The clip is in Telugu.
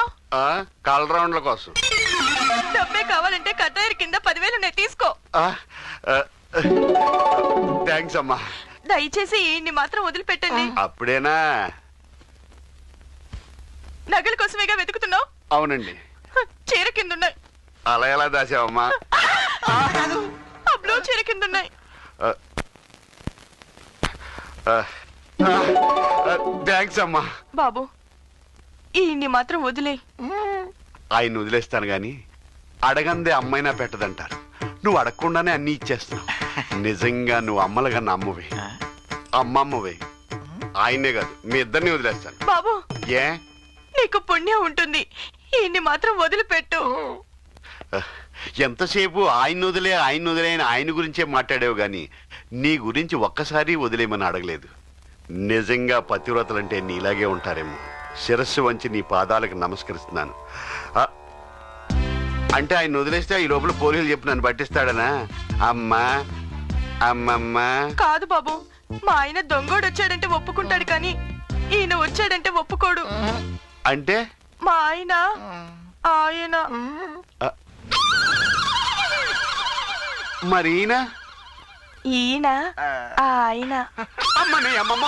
తెచ్చావు? కాల్ రౌండ్ల కోసం. డబ్బే కావాలంటే కటాయిర్ కింద 10,000 ఉన్నాయి, తీసుకో. థ్యాంక్స్ అమ్మా. దయచేసి ఇన్ని మాత్రం వదిలిపెట్టండి. అప్పుడేనా? నగల కోసమేగా వెతుకుతున్నావు? అవునండి. చీర కింద ఉన్నాయి. అలా ఎలా దాచావమ్మా? ఆ బ్లూ చీర కింద ఉన్నాయి. థ్యాంక్స్ అమ్మా. బాబు, ఇన్ని మాత్రం వదిలే. ఆయన వదిలేస్తాను గాని అడగందే అమ్మైనా పెట్టదంటారు. నువ్వు అడగకుండానే అన్ని ఇచ్చేస్తున్నావు. నిజంగా నువ్వు అమ్మలుగా అమ్మవే, అమ్మమ్మవే. ఆయనే కాదు, మీ ఇద్దరిని వదిలేస్తాను. బాబు, ఏ? నీకు పుణ్యం ఉంటుంది, ఇన్ని మాత్రం వదిలిపెట్టు. ఎంతసేపు ఆయన వదిలే అని ఆయన గురించే మాట్లాడేవు గాని నీ గురించి ఒక్కసారి వదిలేమని అడగలేదు. నిజంగా పతివ్రతలంటే నీలాగే ఉంటారేమో. శిరస్సు వంచి నీ పాదాలకు నమస్కరిస్తున్నాను. అంటే ఆయన వదిలేస్తే ఈ లోపల పోలీసులు చెప్పి నన్ను పట్టిస్తాడనా? అమ్మా, అమ్మమ్మ. కాదు బాబు, మా ఆయన దొంగోడు వచ్చాడంటే ఒప్పుకుంటాడు, కానీ ఈయన వచ్చాడంటే ఒప్పుకోడు. అంటే మా ఆయన మరి ఈయన ఆయన. అమ్మని అమ్మమ్మ.